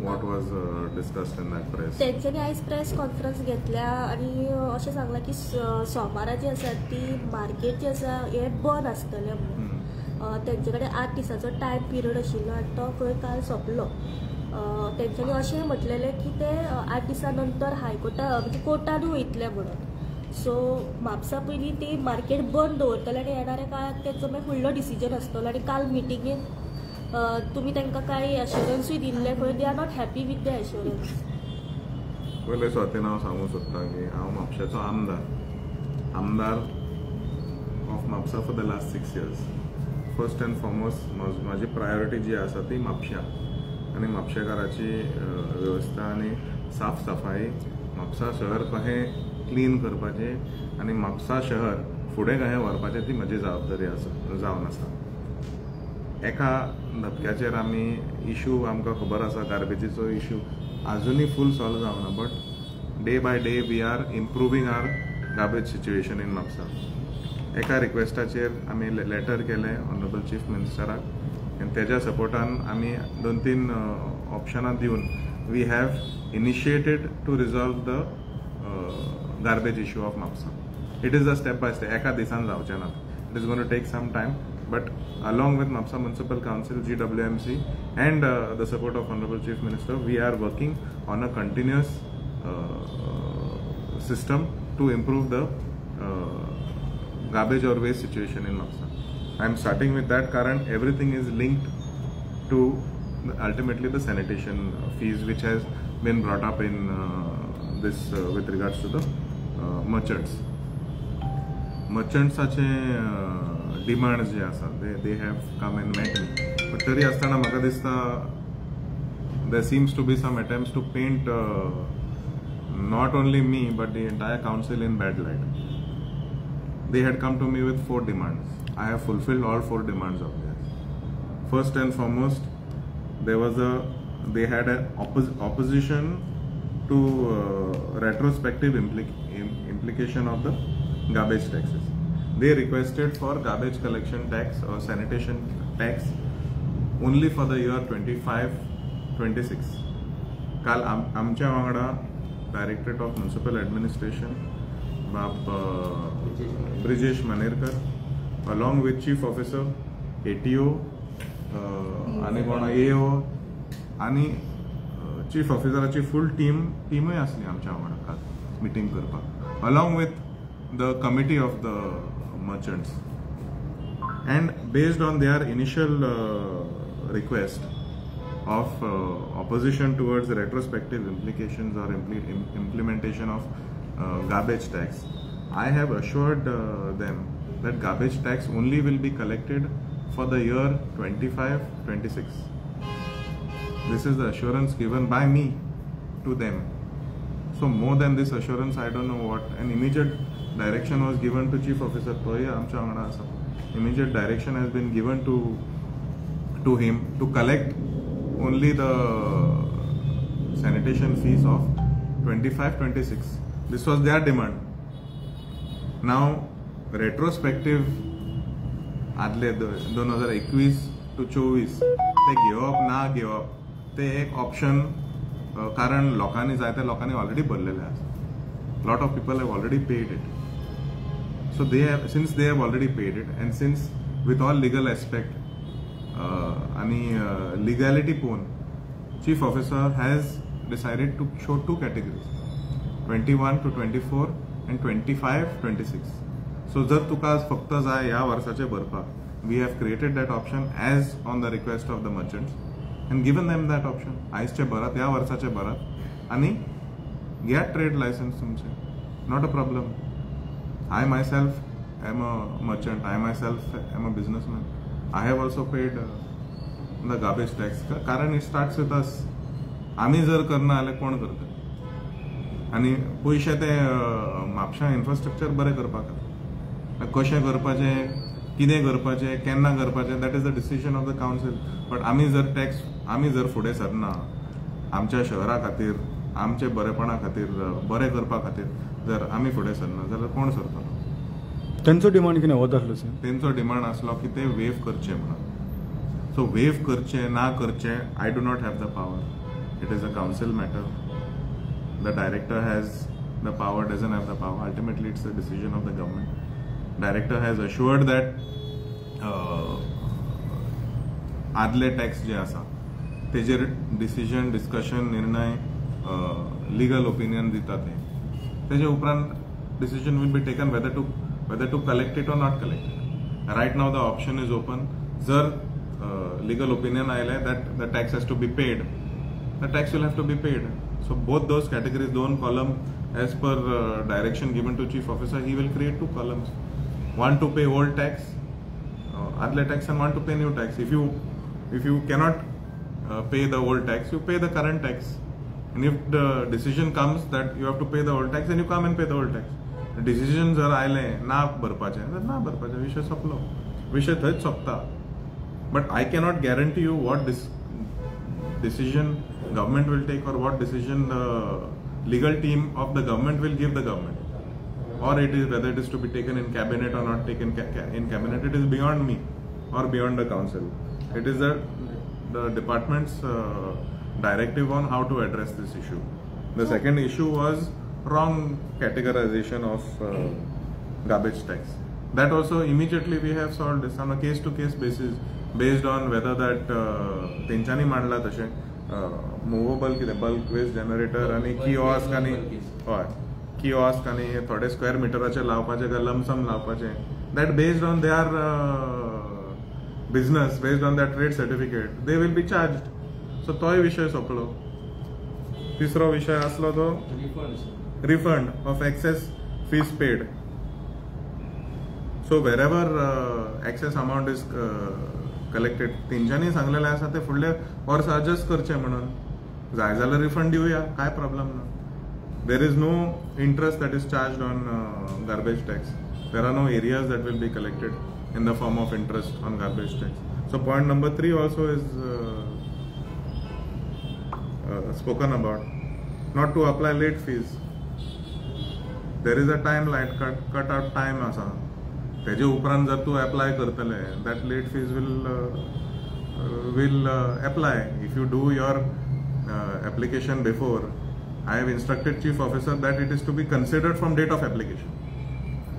What was discussed in that press? तेंच्यांनी आयज press conference घेतल्या आणि अशें सांगलां की सोमारा जी आसा ती मार्केट जी आसा हे बंद आसतलें म्हणून तेंचे कडेन 8 दिसांचो टायम पिरियड आशिल्लो आनी तो खंय काल सोंपलो. तेंच्यांनी अशें म्हटलेलें की ते 8 दिसां नंतर हायकोर्टा म्हणजे कोर्टानूय वयतले म्हणून. सो म्हापसा पयलीं ती मार्केट बंद दवरतले आनी येणाऱ्या काळात तेंचो मागीर फुडलो डिसिजन आसतलो. आनी काल मिटिंगेन तुमी तांकां कांय एश्युरन्सूय दिल्ले खंय they are not happy with the assurance. पयले सुवातेन हांव सांगूंक सोदतां की हांव म्हापशेचो आमदार of Mapusa for the last 6 years. First and foremost म्हाजी प्रायोरिटी जी आसा ती म्हापशा आनी म्हापशेकाराची वेवस्था आनी साफ सफाई, म्हापसा शहर कशें क्लीन करपाचें आनी म्हापसा शहर फुडें कशें व्हरपाचें ती म्हजी जबाबदारी जावन आसा. एका धपक्याचेर आमी इशू आमकां खबर आसा गार्बेजीचो इशू आजुनूय फूल सॉल्व जावना, but day by day we are improving our garbage situation in Mapusa. एका रिक्वेस्टाचेर आमी लेटर केलें ऑनरेबल चीफ मिनिस्टराक आनी तेज्या सपोर्टान आमी 2-3 ऑप्शनां दिवन we have initiated to resolve the garbage issue of Mapusa. It is a step by step, एका दिसान जावचें ना. It is going to take some time, but along with Mapsa Municipal Council, GWMC and the support of Honorable Chief Minister, we are working on a continuous system to improve the garbage or waste situation in Mapsa. I am starting with that karan everything is linked to ultimately the sanitation fees which has been brought up in this with regards to the merchants. Merchantsache demands जे आसा they have come and met me, but तरी आसतना म्हाका दिसता there seems to be some attempts to paint not only me but the entire council in bad light. They had come to me with 4 demands. I have fulfilled all 4 demands of theirs. First and foremost, they had an opposition to retrospective implication of the garbage taxes. They requested for garbage collection tax or sanitation tax only for the year 25-26. काल आमच्या वांगडा directorate of municipal administration बाब Brijesh Manerkar along with chief officer ATO आनी कोण AO आनी chief ऑफिसराची फूल टीमूय आसली आमच्या वांगडा काल मिटींग करपाक along with the committee of the merchants, and based on their initial request of opposition towards retrospective implications or implementation of garbage tax, I have assured them that garbage tax only will be collected for the year 25-26. This is the assurance given by me to them. So more than this assurance, I don't know what. An immediate direction was given to Chief Officer Toya amcha angada asa. Immediate direction has been given to him to collect only the sanitation fees of 25-26. This was their demand. Now retrospective आदले 2021 to 24 ते घेवप ना घेवप ते एक option कारण लोकांनी जायत्या लोकांनी ऑलरेडी भरलेले आसा. Lot of people have already paid it. So since they have already paid it, and since with all legal aspect legality poon, Chief Officer has decided to show 2 categories, 21-24 and 25-26. So जर तुका फक्त जाय ह्या वर्साचे भरपाक, we have created that option as on the request of the merchants and given them that option. आयजचे भरात ह्या वर्साचे भरात आणि get trade license tumche, not a problem. I myself am a merchant, I myself am a businessman. I have also paid the garbage tax. कारण it starts with us. आम्ही जर करना जाल्यार कोण करता आनी पयशे ते म्हापशा इन्फ्रास्ट्रक्चर बरें करपाक कशें करपाचें कितें करपाचें केन्ना करपाचें that is the decision of the council. But आमी जर फुडें सरना आमच्या शहरा खातीर आमचे बरेपणा खातीर बरें करपा खातीर जर आमी फुडें सरना जाल्यार कोण सरतलो. तेंचो डिमांड कितें होत आसलो सर? तेंचो डिमांड आसलो की ते वेव करचे म्हणून. सो वेव करचे ना करचे I do not have the power. It is a council matter. The director has the power, doesn't have the power. Ultimately, it's the decision of the government. Director has assured that आदले tax जे आसा तेजेर decision, discussion, निर्णय, legal opinion दिता तेजे उपरांत decision will be taken whether to collect it or not collect it. Right now the option is open. जर legal opinion आयले that the tax has to be paid, the tax will have to be paid. So both those categories, दोन column, as per direction given to chief officer, he will create 2 columns. One to pay old tax, adle tax, and one to pay new tax. If you cannot pay the old tax, you pay the current tax. And if the decision comes that you have to pay the old tax, then you come and pay the old tax. The decision जर आयले ना भरपाचे तर ना भरपाचे, विषय सोंपलो, विषय थंयच सोंपता. But I cannot guarantee you what decision government will take or what decision the legal team of the government will give the government, or whether it is to be taken in cabinet or not taken in cabinet. It is beyond me or beyond the council. It is the department's directive on how to address this issue. The second issue was wrong categorization of garbage tax. That also immediately we have solved this on a case to case basis based on whether that तेंच्यांनी मांडला तशें movable कितें bulk waste generator आनी kiosk आनी हय kiosk आनी थोडे square मिटराचे लावपाचे काय लमसम लावपाचे, that based on their business, based on their trade certificate, they will be charged. So तोय विषय सोंपलो. तिसरो विषय आसलो तो refund of excess fees paid. So wherever excess amount is collected, तेंच्यांनी सांगलेले आसा ते फुडले वर्सा adjust करचे म्हणून, जाय जाल्यार रिफंड दिवया, काय प्रॉब्लेम ना. There is no interest that is charged on garbage tax. There are no areas that will be collected in the form of interest on garbage tax. So point number 3 also is spoken about, not to apply late fees. There is a timeline, cut out time asa. तेजे उपरांत जर तू apply करतले, that late fees will apply. If you do your application before, I have instructed chief officer that it is to be considered from date of application.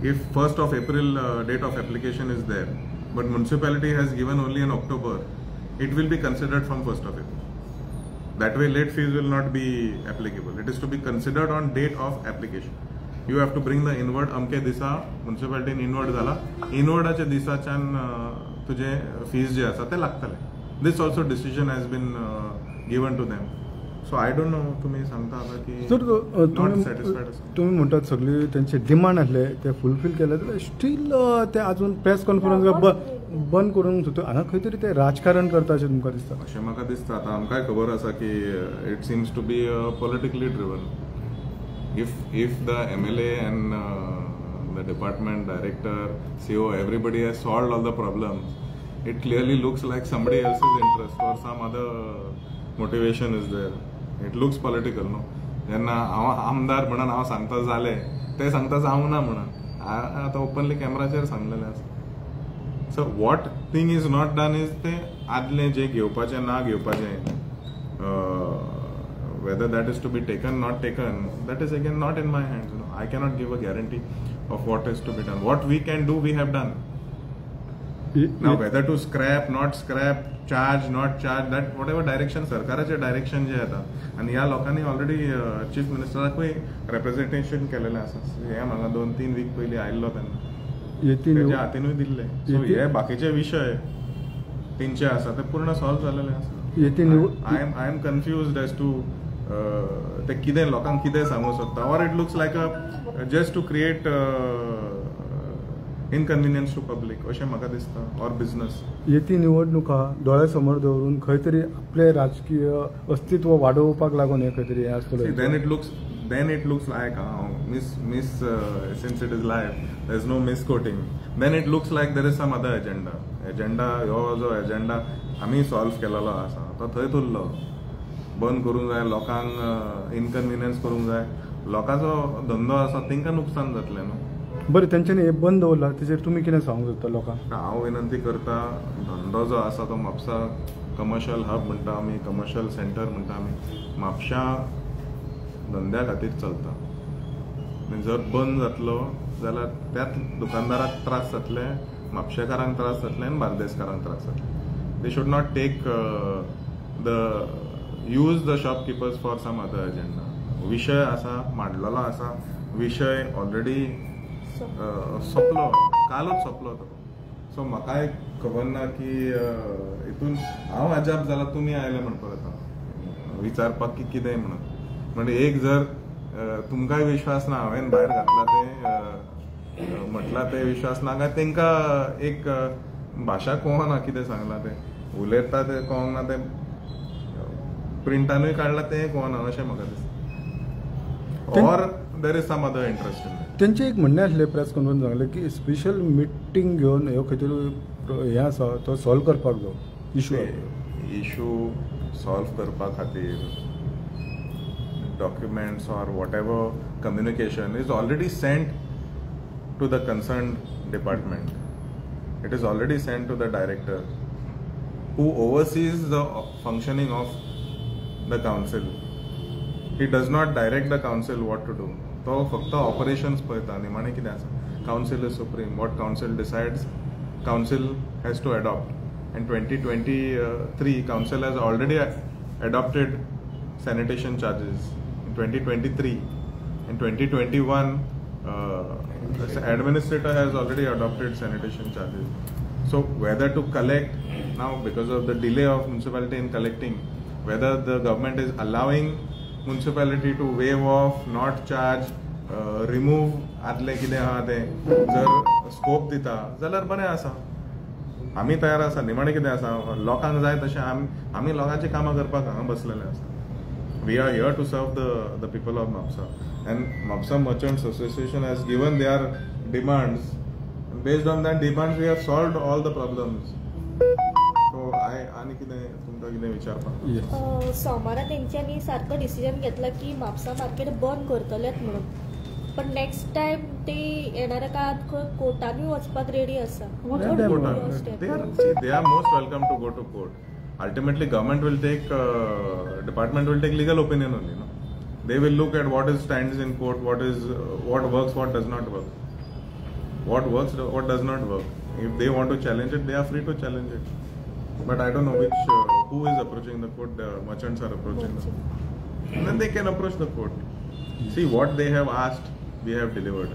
If 1st of April date of application is there, but municipality has given only in October, it will be considered from 1st of April. That way late fees will not be applicable. It is to be considered on date of application. You have to bring the inward अमके दिसा municipality inward जाला, inwardaचे दिसाच्यान तुझे fees जे आसा ते लागतले. This also decision has been given to them. So I don't know, तुम्ही सांगता आता की not satisfied असं. तुम्ही म्हणतात सगळी त्यांचे डिमांड आसले ते फुलफिल केले, तर स्टील ते अजून प्रेस कॉन्फरन्स बंद करून सुद्दां हांगा खंय तरी ते राजकारण करता अशें तुमकां दिसता? अशें म्हाका दिसता. आतां आमकांय खबर आसा की it seems to be politically driven. If the MLA and the department director, CEO, everybody has solved all the problems, it clearly looks like somebody else's interest or some other motivation is there. It looks political, no? जेन्ना हांव आमदार म्हणून हांव सांगता जालें, ते सांगता जावं ना म्हणून आतां ओपनली कॅमेराचेर सांगलेलें आसा. So what thing is not done is ते आदलें जें घेवपाचें ना घेवपाचें, whether that is to be taken, not taken, that is again not in my hands. You know, I cannot give a guarantee of what is to be done. What we can do, we have done. Now, whether to scrap, not scrap, charge, not charge, that whatever direction, सरकाराचे direction जे आता, आणि ह्या लोकांनी already chief मिनिस्टराकूय representation केलेलें आसा. हे म्हाका 2-3 week पयलीं आयिल्लो तेन्ना तेच्या हातीनूय दिल्ले. सो हे बाकीचे विषय तेंचे आसा ते पूर्ण सॉल्व जालेले आसा. I am confused as to ते कितें लोकांक कितें सांगू सोदता, or it looks like just to create inconvenience to public अशें म्हाका दिसता, or business. येती निवडणुका दोळ्या समोर दवरून खंय तरी आपले राजकीय अस्तित्व वाडोवपाक लागून हे खंय तरी हे आसतलें. Then it looks like since it is live, there is no misquoting. Then it looks like there is some other agenda. हो जो agenda आमी सॉल्व केलेलो आसा तो थंय उरलो. बंद करूंक जाय, लोकांक इनकन्विनियन्स करूंक जाय, लोकांचो धंदो आसा तांकां नुकसान जातलें न्हू. बरें, तेंच्यांनी हे बंद दवरला, तेजेर तुमी कितें सांगूंक सोदता लोकांक? हांव विनंती करता, धंदो जो आसा तो म्हापसा कमर्शियल हब म्हणटा आमी, कमर्शियल सेंटर म्हणटा आमी, म्हापशा धंद्या खातीर चलता. आनी जर बंद जातलो जाल्यार त्याच दुकानदाराक त्रास जातले, म्हापशेकारांक त्रास जातले आनी बार्देसकारांक त्रास जातले. They should not take use the shopkeepers for some other agenda. विशय आसा, मांडलेलो आसा, विशय ऑलरेडी सोंपलो, कालच सोंपलो तो. सो म्हाकाय खबर ना की हितून हांव अजाप जाला तुमी आयले म्हणपाक येता विचारपाक की कितें म्हणून. म्हणजे एक जर तुमकांय विश्वास ना, हांवें भायर घातला ते म्हटला ते विश्वास ना काय, तांकां एक भाशा कळना कितें सांगलां तें, उलयता ते कळोंक ना, ते प्रिंटानूय काडला तें कळना अशें म्हाका दिसता. Or there is some other interest in that. त्यांचे एक म्हणणें आसलें प्रेस कॉन्फरन्स सांगलें की स्पेशल मिटींग घेवन ह्यो खंय तरी हें आसा तो सॉल्व करपाक जाय इशू सॉल्व करपा खातीर documents or whatever communication is already sent to the concerned department. It is already sent to the director who oversees the functioning of the council. He does not direct the council what to do. तो फक्त operations पळयता. निमाणे कितें आसा, council is supreme. What council decides, council has to adopt. In 2023 council has already adopted sanitation charges. 2023. In 2021, the administrator has already adopted sanitation charges. So whether to collect now because of the delay of municipality in collecting, whether the government is allowing municipality to waive off, not charge, remove आदले कितें आहा तें जर scope दिता जाल्यार बरें आसा. आमी तयार आसा. निमाणें कितें आसा, लोकांक जाय तशें आमी लोकांची कामां करपाक हांगा बसलेले आसा. We are here to serve the people of Mapsa, and Mapsa Merchants Association has given their demands. And based on that demands, we have solved all the problems. So आणि कितें तुमकां कितें विचारपाक? सोमारा तेंच्यांनी सारको डिसिजन घेतला की म्हापसा मार्केट बंद करतलेत म्हणून. पण नेक्स्ट टाइम ते येणाऱ्या काळात कोर्टानूय वचपाक रेडी आसा. They are most welcome to go to court. Ultimately, government will take, department will take legal opinion only. No? They will look at what stands in court, what works, what does not work. What works, what does not work. If they want to challenge it, they are free to challenge it. But I don't know who is approaching the court. The merchants are approaching the court. And then they can approach the court. See, what they have asked, we have delivered.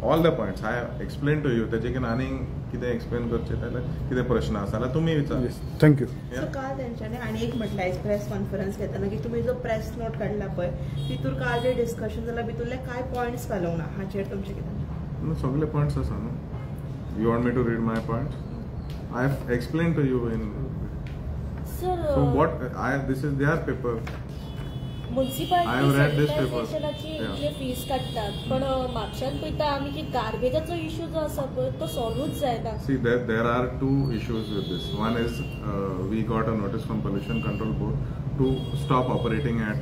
All the points I have explained to you. त्याचे आनी कितें explain करचें जाल्यार कितें प्रश्न आसा जाल्यार तुमी विचार. थँक्यू. सो काल तेंच्यांनी आनी एक म्हटलें आयज प्रेस कॉन्फरन्स घेताना की तुमी जो प्रेस नोट काडला पळय तितूर काल जे डिस्कशन जालां भितरले कांय पॉयंट्स घालूंक ना. हाचेर तुमचें कितें? सगळे पॉयंट्स आसा न्हू. You want me to read my points? I have explain to you in. So what this is their paper. Municipality सॅनिटायझेशनाची इतले फीस काडटात पण म्हापशान पळयता आमी की गार्बेजाचो इशू जो आसा पळय तो सॉल्वूच जायना. See, there are two issues with this. One is we got a notice from Pollution Control Board to stop operating at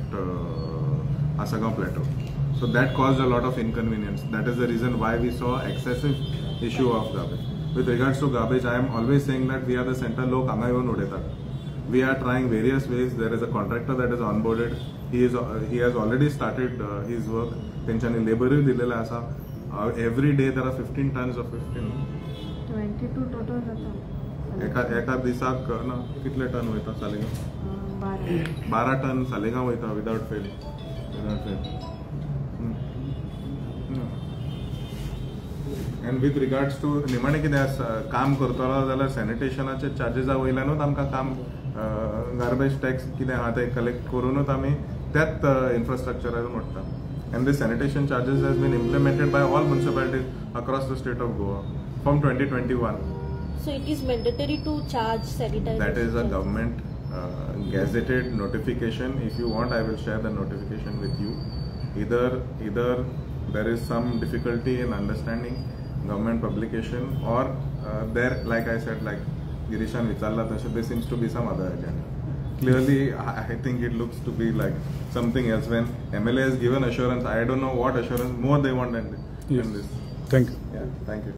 Asagaon Plateau. So that caused a lot of inconvenience. That is the reason why we saw excessive issue of garbage. With regards to garbage, I am always saying that we are the center. लोक हांगा येवन उडयतात. We are trying various ways. There is a contractor that is onboarded. He has already started his work. तेंच्यांनी लेबरूय दिलेले आसा. Every day there are 15 tons of 22 total जाता. एका दिसाक ना कितले टन वयता सालेगांव? 12 टन सालेगांव वयता without fail. And with regards to निमाणें कितें काम करतलो जाल्यार सॅनिटेशनाचे चार्जेसा वयल्यानूच आमकां काम गार्बेज टॅक्स कितें आहा तें कलेक्ट करूनच आमी त्याच इन्फ्रास्ट्रक्चरार मोडटा. And this sanitation charges has been implemented by all municipalities across the state of Goa from 2021. So it is mandatory to charge sanitization. That is a government gazetted notification. If you want, I will share the notification with you. Either there is some difficulty in understanding government publication, or there, like I said, like Girishan Vicharla, there seems to be some other agenda. Clearly, I think it looks to be like something else. When MLA has given assurance, I don't know what assurance more they want than this. Thank you. Yeah, thank you.